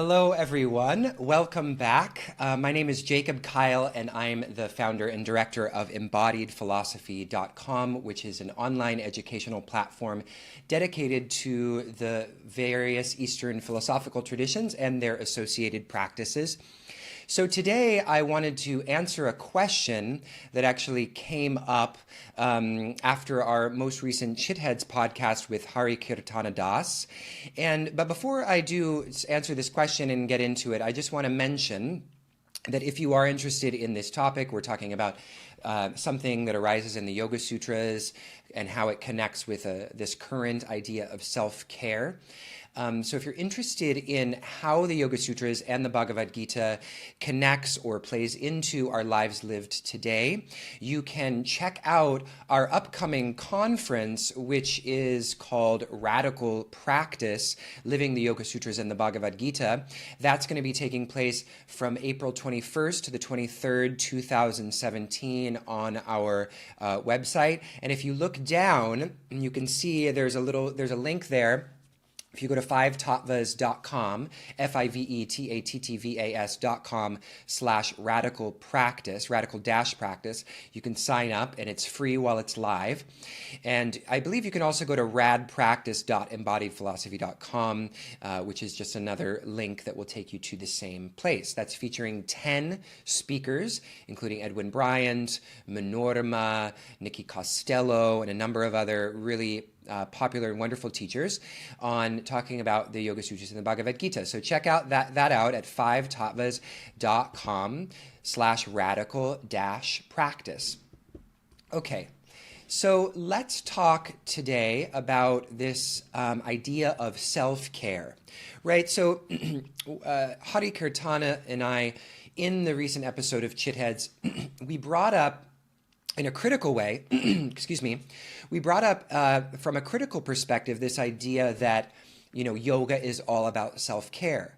Hello, everyone. Welcome back. My name is Jacob Kyle, and I'm the founder and director of embodiedphilosophy.com, which is an online educational platform dedicated to the various Eastern philosophical traditions and their associated practices. So today I wanted to answer a question that actually came up after our most recent Shitheads podcast with Hari Kirtana Das. But before I do answer this question and get into it, I just want to mention that if you are interested in this topic, we're talking about something that arises in the Yoga Sutras and how it connects with this current idea of self-care. So if you're interested in how the Yoga Sutras and the Bhagavad Gita connects or plays into our lives lived today, you can check out our upcoming conference, which is called Radical Practice, Living the Yoga Sutras and the Bhagavad Gita. That's going to be taking place from April 21st to the 23rd, 2017 on our website. And if you look down, you can see there's a link there. If you go to fivetattvas.com, fivetattvas.com/radical practice, radical-practice, you can sign up and it's free while it's live. And I believe you can also go to radpractice.embodiedphilosophy.com, which is just another link that will take you to the same place. That's featuring 10 speakers, including Edwin Bryant, Manorma, Nikki Costello, and a number of other really popular and wonderful teachers on talking about the Yoga Sutras and the Bhagavad Gita. So check out that out at fivetattvas.com/radical-practice. Okay, so let's talk today about this idea of self-care, right? So Hari Kirtana and I, in the recent episode of Chitheads, we brought up in a critical way, excuse me, we brought up from a critical perspective this idea that, yoga is all about self-care.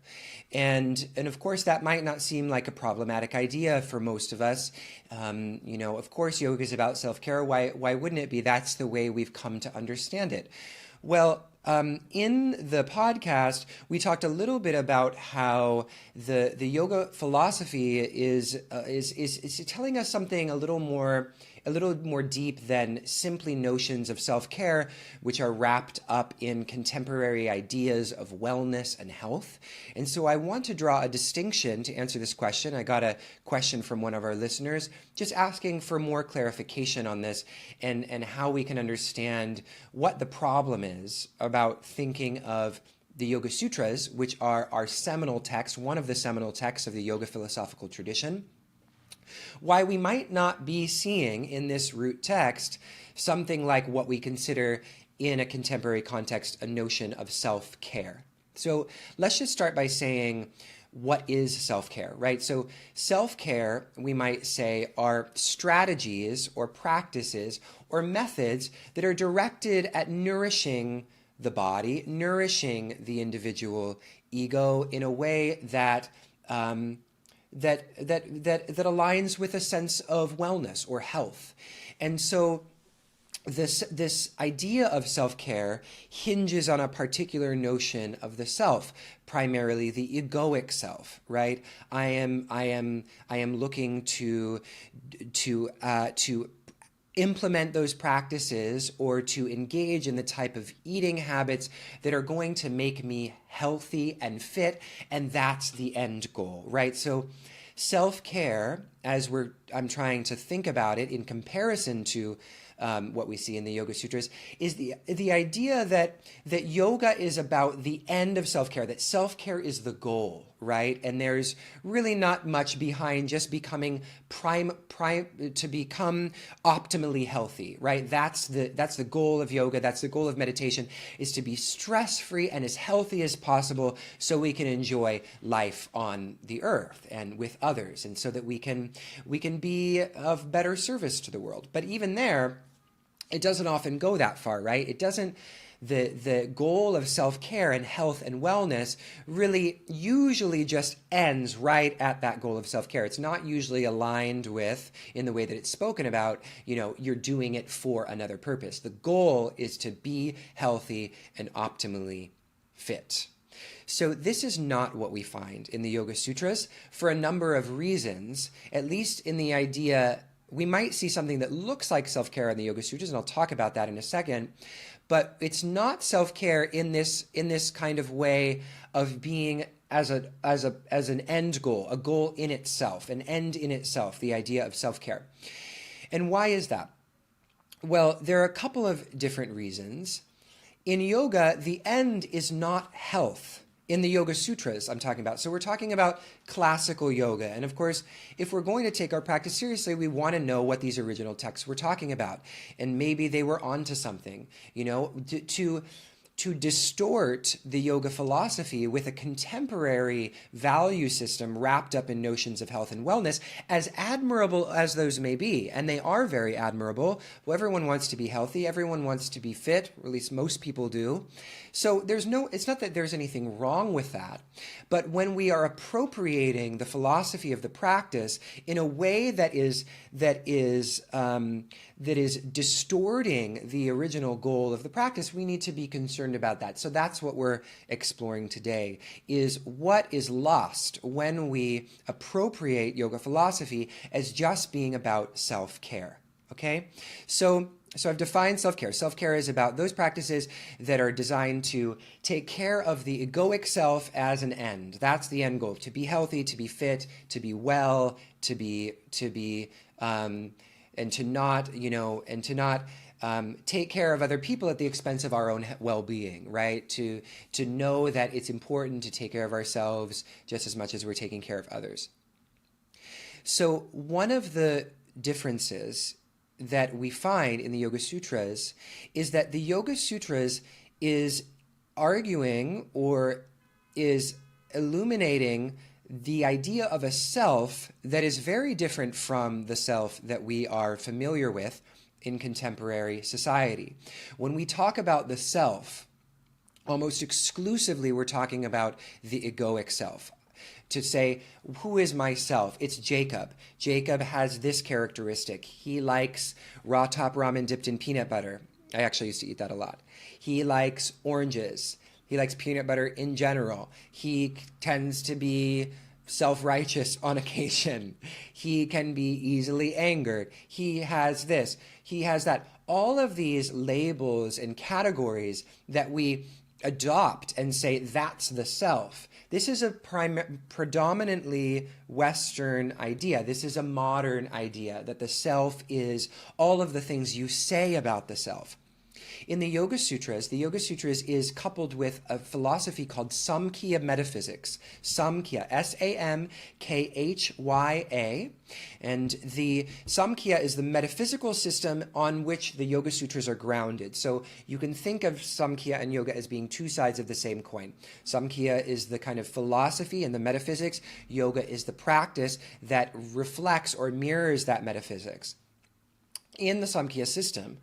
And of course, that might not seem like a problematic idea for most of us. Of course, yoga is about self-care. Why wouldn't it be? That's the way we've come to understand it. Well, in the podcast, we talked a little bit about how the yoga philosophy is telling us something a little more deep than simply notions of self-care, which are wrapped up in contemporary ideas of wellness and health. And so I want to draw a distinction to answer this question. I got a question from one of our listeners just asking for more clarification on this and how we can understand what the problem is about thinking of the Yoga Sutras, which are our seminal text, one of the seminal texts of the yoga philosophical tradition, why we might not be seeing in this root text something like what we consider in a contemporary context a notion of self-care. So let's just start by saying, what is self-care, right? So self-care, we might say, are strategies or practices or methods that are directed at nourishing the body, nourishing the individual ego in a way that that aligns with a sense of wellness or health. And so this idea of self-care hinges on a particular notion of the self, primarily the egoic self, right? I am looking to implement those practices or to engage in the type of eating habits that are going to make me healthy and fit, and that's the end goal, right? So self-care, as I'm trying to think about it in comparison to what we see in the Yoga Sutras, is the idea that yoga is about the end of self-care, that self-care is the goal, right? And there's really not much behind just becoming to become optimally healthy, right? That's the goal of yoga. That's the goal of meditation, is to be stress-free and as healthy as possible so we can enjoy life on the earth and with others, and so that we can be of better service to the world. But even there, it doesn't often go that far, right? It doesn't. The goal of self-care and health and wellness really usually just ends right at that goal of self-care. It's not usually aligned with, in the way that it's spoken about, you're doing it for another purpose. The goal is to be healthy and optimally fit. So this is not what we find in the Yoga Sutras for a number of reasons, at least in the idea we might see something that looks like self-care in the Yoga Sutras, and I'll talk about that in a second, but it's not self-care in this kind of way of being as an end goal, a goal in itself, an end in itself, the idea of self-care. And why is that? Well, there are a couple of different reasons. In yoga, the end is not health. In the Yoga Sutras I'm talking about. So we're talking about classical yoga. And of course, if we're going to take our practice seriously, we want to know what these original texts were talking about. And maybe they were onto something, you know, to distort the yoga philosophy with a contemporary value system wrapped up in notions of health and wellness, as admirable as those may be, and they are very admirable. Well, everyone wants to be healthy, everyone wants to be fit, or at least most people do. So it's not that there's anything wrong with that, but when we are appropriating the philosophy of the practice in a way that is distorting the original goal of the practice, we need to be concerned about that. So that's what we're exploring today, is what is lost when we appropriate yoga philosophy as just being about self-care, okay? So I've defined self-care. Self-care is about those practices that are designed to take care of the egoic self as an end. That's the end goal, to be healthy, to be fit, to be well, and to not take care of other people at the expense of our own well-being, right? To know that it's important to take care of ourselves just as much as we're taking care of others. So one of the differences that we find in the Yoga Sutras is that the Yoga Sutras is arguing or is illuminating the idea of a self that is very different from the self that we are familiar with in contemporary society. When we talk about the self, almost exclusively we're talking about the egoic self. To say, who is myself? It's Jacob. Jacob has this characteristic. He likes raw top ramen dipped in peanut butter. I actually used to eat that a lot. He likes oranges. He likes peanut butter in general. He tends to be self-righteous on occasion. He can be easily angered. He has this. He has that. All of these labels and categories that we adopt and say, that's the self. This is a predominantly Western idea. This is a modern idea, that the self is all of the things you say about the self. In the Yoga Sutras is coupled with a philosophy called Samkhya metaphysics. Samkhya, S-A-M-K-H-Y-A. And the Samkhya is the metaphysical system on which the Yoga Sutras are grounded. So you can think of Samkhya and yoga as being two sides of the same coin. Samkhya is the kind of philosophy and the metaphysics. Yoga is the practice that reflects or mirrors that metaphysics. In the Samkhya system,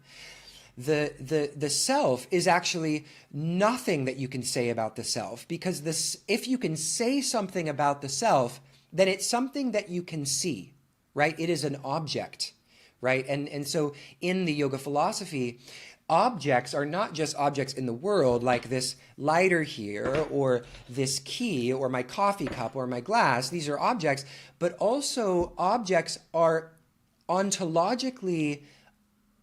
the self is actually nothing that you can say about the self, because if you can say something about the self, then it's something that you can see, right? It is an object, right? And so in the yoga philosophy, objects are not just objects in the world, like this lighter here, or this key, or my coffee cup, or my glass. These are objects, but also objects are ontologically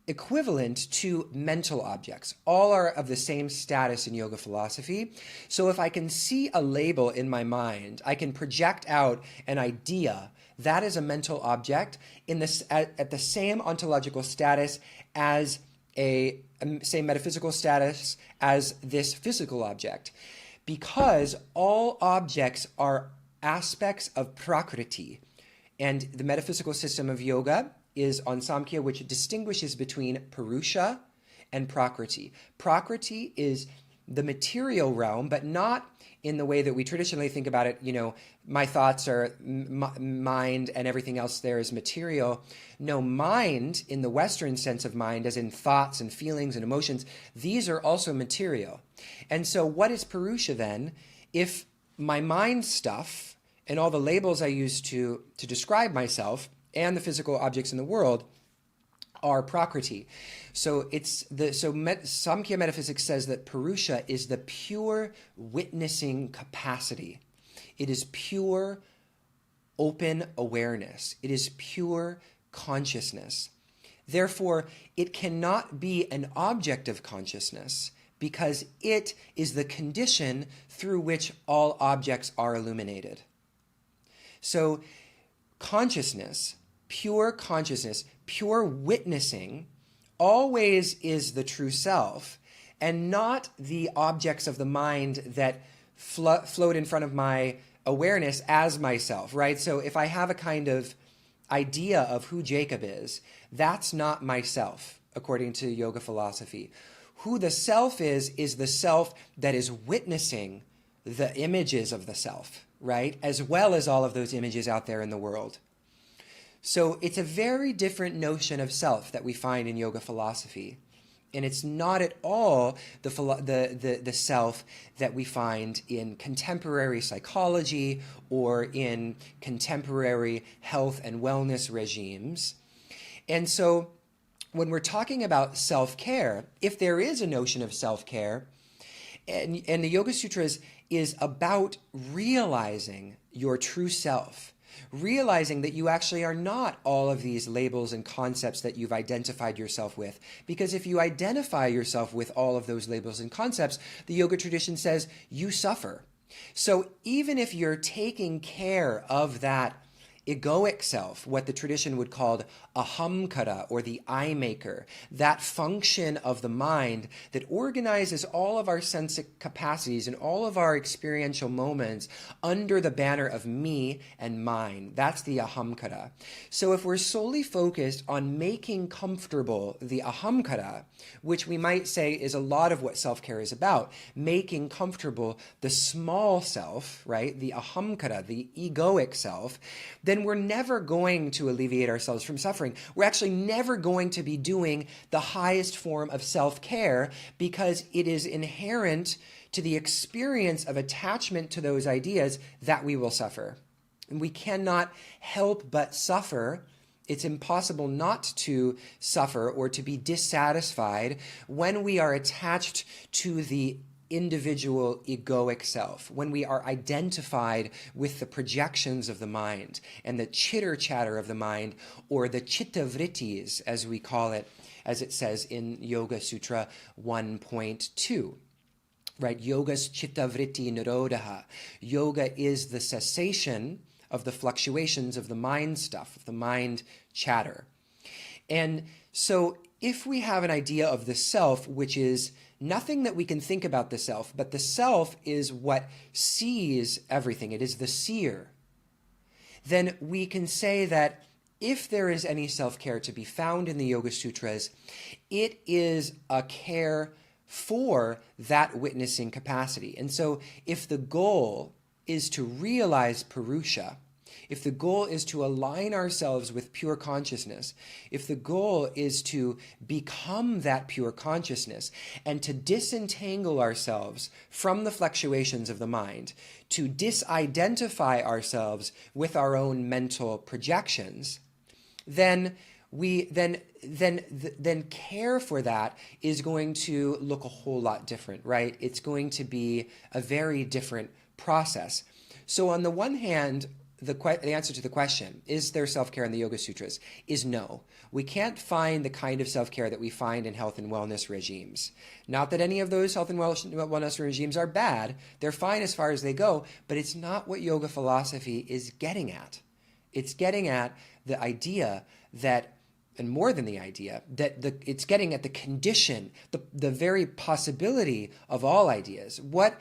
equivalent to mental objects. All are of the same status in yoga philosophy. So if I can see a label in my mind, I can project out an idea. That is a mental object at the same ontological status as same metaphysical status as this physical object. Because all objects are aspects of Prakriti. And the metaphysical system of yoga is on Samkhya, which distinguishes between Purusha and Prakriti. Prakriti is the material realm, but not in the way that we traditionally think about it, my thoughts are mind and everything else there is material. No, mind, in the Western sense of mind, as in thoughts and feelings and emotions, these are also material. And so what is Purusha then? If my mind stuff and all the labels I use to describe myself and the physical objects in the world are prakriti. So Samkhya metaphysics says that Purusha is the pure witnessing capacity. It is pure open awareness. It is pure consciousness. Therefore, it cannot be an object of consciousness because it is the condition through which all objects are illuminated. So consciousness, pure witnessing, always is the true self, and not the objects of the mind that float in front of my awareness as myself, right? So if I have a kind of idea of who Jacob is, that's not myself, according to yoga philosophy. Who the self is the self that is witnessing the images of the self, right? As well as all of those images out there in the world. So it's a very different notion of self that we find in yoga philosophy. And it's not at all the self that we find in contemporary psychology or in contemporary health and wellness regimes. And so when we're talking about self-care, if there is a notion of self-care, and the Yoga Sutras is about realizing your true self, realizing that you actually are not all of these labels and concepts that you've identified yourself with. Because if you identify yourself with all of those labels and concepts, the yoga tradition says you suffer. So even if you're taking care of that egoic self, what the tradition would call ahamkara, or the I maker, that function of the mind that organizes all of our sense capacities and all of our experiential moments under the banner of me and mine. That's the ahamkara. So if we're solely focused on making comfortable the ahamkara, which we might say is a lot of what self-care is about, making comfortable the small self, right, the ahamkara, the egoic self, then we're never going to alleviate ourselves from suffering. We're actually never going to be doing the highest form of self-care because it is inherent to the experience of attachment to those ideas that we will suffer. And we cannot help but suffer. It's impossible not to suffer or to be dissatisfied when we are attached to the individual egoic self, when we are identified with the projections of the mind and the chitter-chatter of the mind, or the chitta vrittis, as we call it, as it says in Yoga Sutra 1.2. Right? Yoga's chitta vritti nirodha. Yoga is the cessation of the fluctuations of the mind stuff, of the mind chatter. And so if we have an idea of the self, which is nothing that we can think about the self, but the self is what sees everything, it is the seer, then we can say that if there is any self-care to be found in the Yoga Sutras, it is a care for that witnessing capacity. And so if the goal is to realize Purusha, if the goal is to align ourselves with pure consciousness, if the goal is to become that pure consciousness and to disentangle ourselves from the fluctuations of the mind, to disidentify ourselves with our own mental projections, then care for that is going to look a whole lot different, right? It's going to be a very different process. So on the one hand, the answer to the question, is there self-care in the Yoga Sutras, is no. We can't find the kind of self-care that we find in health and wellness regimes. Not that any of those health and wellness regimes are bad. They're fine as far as they go, but it's not what yoga philosophy is getting at. It's getting at the idea that, and more than the idea, that it's getting at the condition, the very possibility of all ideas. What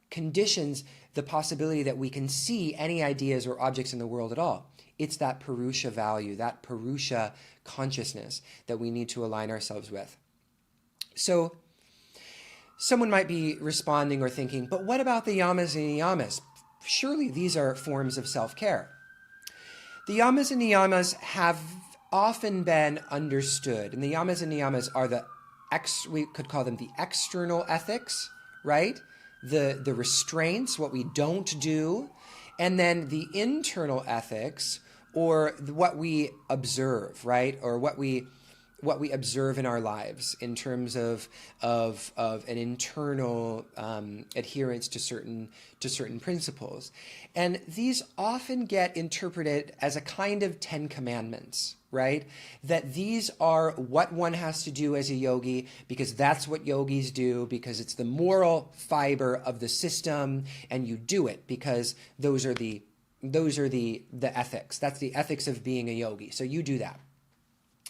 conditions the possibility that we can see any ideas or objects in the world at all? It's that Purusha value, that Purusha consciousness that we need to align ourselves with. So someone might be responding or thinking, but what about the yamas and niyamas? Surely these are forms of self-care. The yamas and niyamas have often been understood, and the yamas and niyamas are we could call them the external ethics, right? The restraints, what we don't do, and then the internal ethics, or what we observe, right? Or what we what we observe in our lives in terms of an internal adherence to certain principles, and these often get interpreted as a kind of 10 commandments, right? That these are what one has to do as a yogi because that's what yogis do, because it's the moral fiber of the system, and you do it because those are the ethics. That's the ethics of being a yogi. So you do that.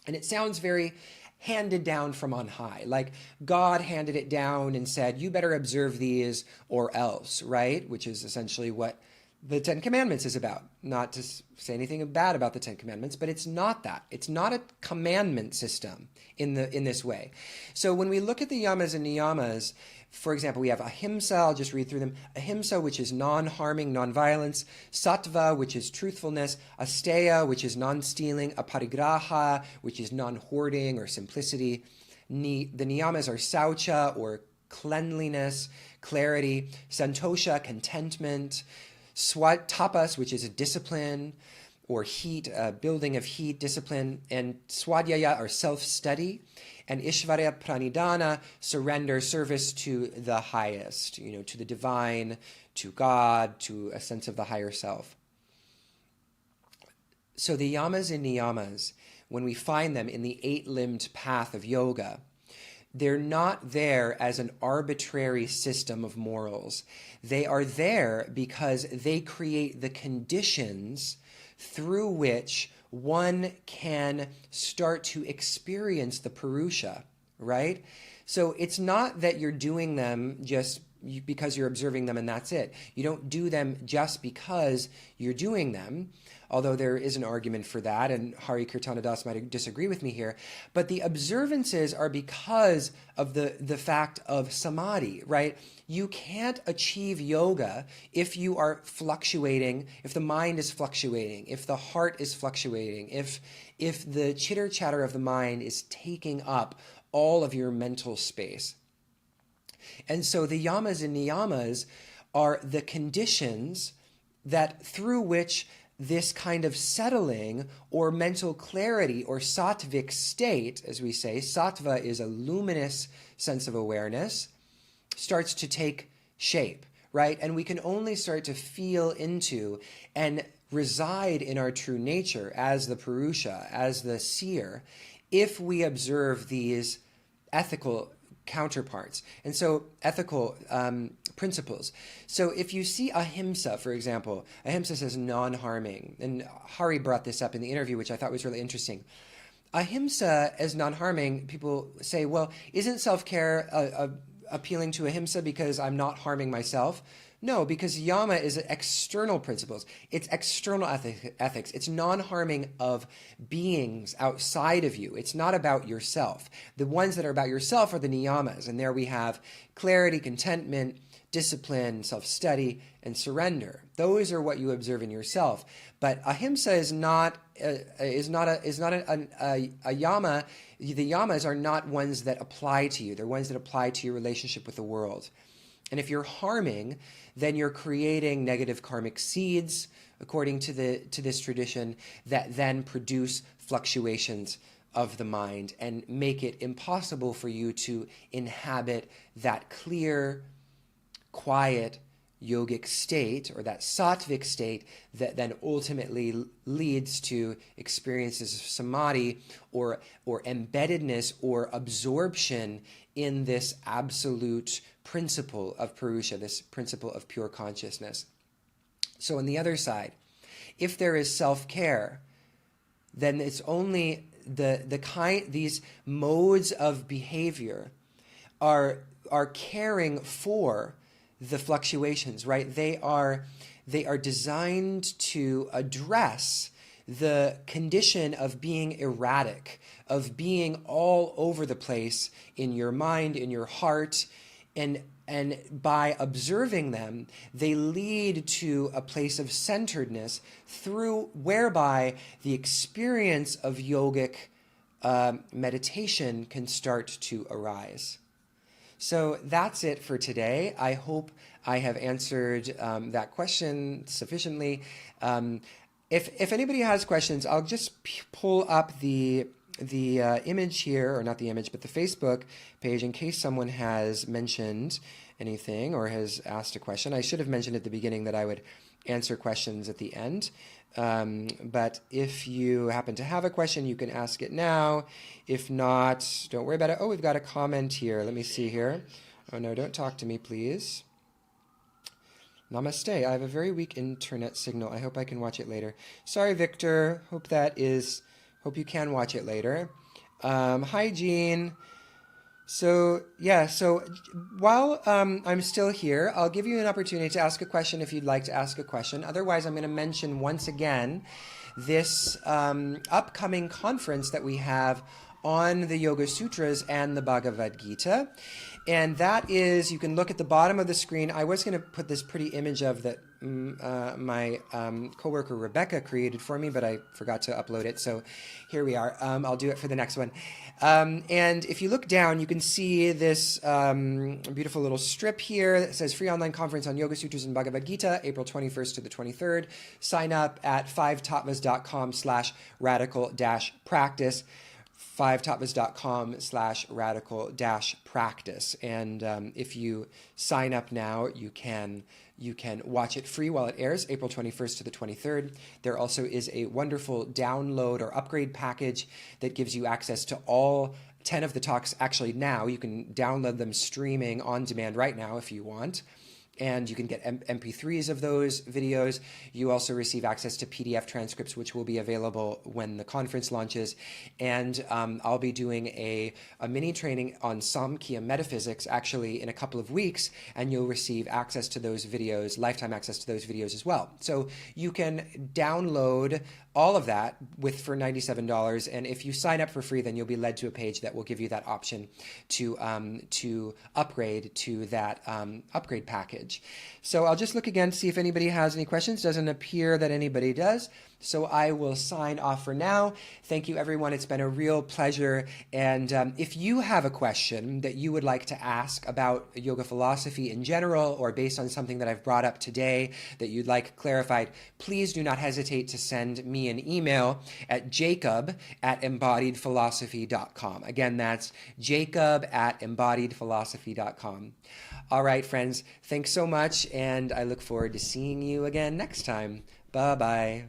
And it sounds very handed down from on high, like God handed it down and said, you better observe these or else, right? Which is essentially what the 10 Commandments is about. Not to say anything bad about the 10 Commandments, but it's not that. It's not a commandment system in this way. So when we look at the yamas and niyamas, for example, we have ahimsa, I'll just read through them. Ahimsa, which is non-harming, non-violence. Sattva, which is truthfulness. Asteya, which is non-stealing. Aparigraha, which is non-hoarding or simplicity. The niyamas are saucha, or cleanliness, clarity. Santosha, contentment. Tapas, which is a discipline, or heat, building of heat, discipline. And swadhyaya, or self-study. And Ishvarya Pranidhana, surrender, service to the highest, to the divine, to God, to a sense of the higher self. So the yamas and niyamas, when we find them in the 8-limbed path of yoga, they're not there as an arbitrary system of morals. They are there because they create the conditions through which one can start to experience the Purusha, right? So it's not that you're doing them just because you're observing them and that's it. You don't do them just because you're doing them, although there is an argument for that, and Hari Kirtana Das might disagree with me here. But the observances are because of the fact of samadhi, right? You can't achieve yoga if you are fluctuating, if the mind is fluctuating, if the heart is fluctuating, if the chitter-chatter of the mind is taking up all of your mental space. And so the yamas and niyamas are the conditions that through which this kind of settling or mental clarity or sattvic state, as we say, sattva is a luminous sense of awareness, starts to take shape, right? And we can only start to feel into and reside in our true nature as the Purusha, as the seer, if we observe these ethical counterparts. And so ethical principles. So if you see ahimsa, for example, ahimsa says non-harming. And Hari brought this up in the interview, which I thought was really interesting. Ahimsa as non-harming, people say, well, isn't self-care appealing to ahimsa because I'm not harming myself? No, because yama is external principles. It's external ethics. It's non-harming of beings outside of you. It's not about yourself. The ones that are about yourself are the niyamas. And there we have clarity, contentment, discipline, self-study, and surrender. Those are what you observe in yourself. But ahimsa is not a yama. The yamas are not ones that apply to you. They're ones that apply to your relationship with the world. And if you're harming, then you're creating negative karmic seeds, according to this tradition, that then produce fluctuations of the mind and make it impossible for you to inhabit that clear, quiet, yogic state, or that sattvic state that then ultimately leads to experiences of samadhi or embeddedness or absorption in this absolute principle of Purusha, this principle of pure consciousness. So on the other side, if there is self-care, then it's only these modes of behavior are caring for the fluctuations, right? They are designed to address the condition of being erratic, of being all over the place in your mind, in your heart, and by observing them, they lead to a place of centeredness whereby the experience of yogic meditation can start to arise. So that's it for today. I hope I have answered that question sufficiently. If anybody has questions, I'll just pull up the image here, or not the image, but the Facebook page, in case someone has mentioned anything or has asked a question. I should have mentioned at the beginning that I would answer questions at the end. But if you happen to have a question, you can ask it now. If not, don't worry about it. Oh, we've got a comment here. Let me see here. Oh, no, don't talk to me, please. Namaste. I have a very weak internet signal. I hope I can watch it later. Sorry, Victor. Hope you can watch it later. Hi, Jean. So while I'm still here, I'll give you an opportunity to ask a question if you'd like to ask a question. Otherwise, I'm going to mention once again this upcoming conference that we have on the Yoga Sutras and the Bhagavad Gita. And that is, you can look at the bottom of the screen. I was going to put this pretty image of that my coworker Rebecca created for me, but I forgot to upload it. So here we are. I'll do it for the next one. And if you look down, you can see this beautiful little strip here that says free online conference on Yoga Sutras and Bhagavad Gita, April 21st to the 23rd. Sign up at 5tattvas.com/radical-practice. 5tattvas.com/radical-practice. And if you sign up now, you can watch it free while it airs, April 21st to the 23rd. There also is a wonderful download or upgrade package that gives you access to all 10 of the talks. Actually, now you can download them streaming on demand right now if you want. And you can get MP3s of those videos. You also receive access to PDF transcripts, which will be available when the conference launches. And I'll be doing a mini training on Samkhya metaphysics actually in a couple of weeks, and you'll receive access to those videos, lifetime access to those videos as well. So you can download all of that for $97, and if you sign up for free, then you'll be led to a page that will give you that option to upgrade to that upgrade package. So I'll just look again to see if anybody has any questions. Doesn't appear that anybody does. So I will sign off for now. Thank you, everyone. It's been a real pleasure. And if you have a question that you would like to ask about yoga philosophy in general, or based on something that I've brought up today that you'd like clarified, please do not hesitate to send me an email at jacob@embodiedphilosophy.com. Again, that's jacob@embodiedphilosophy.com. All right, friends, thanks so much, and I look forward to seeing you again next time. Bye-bye.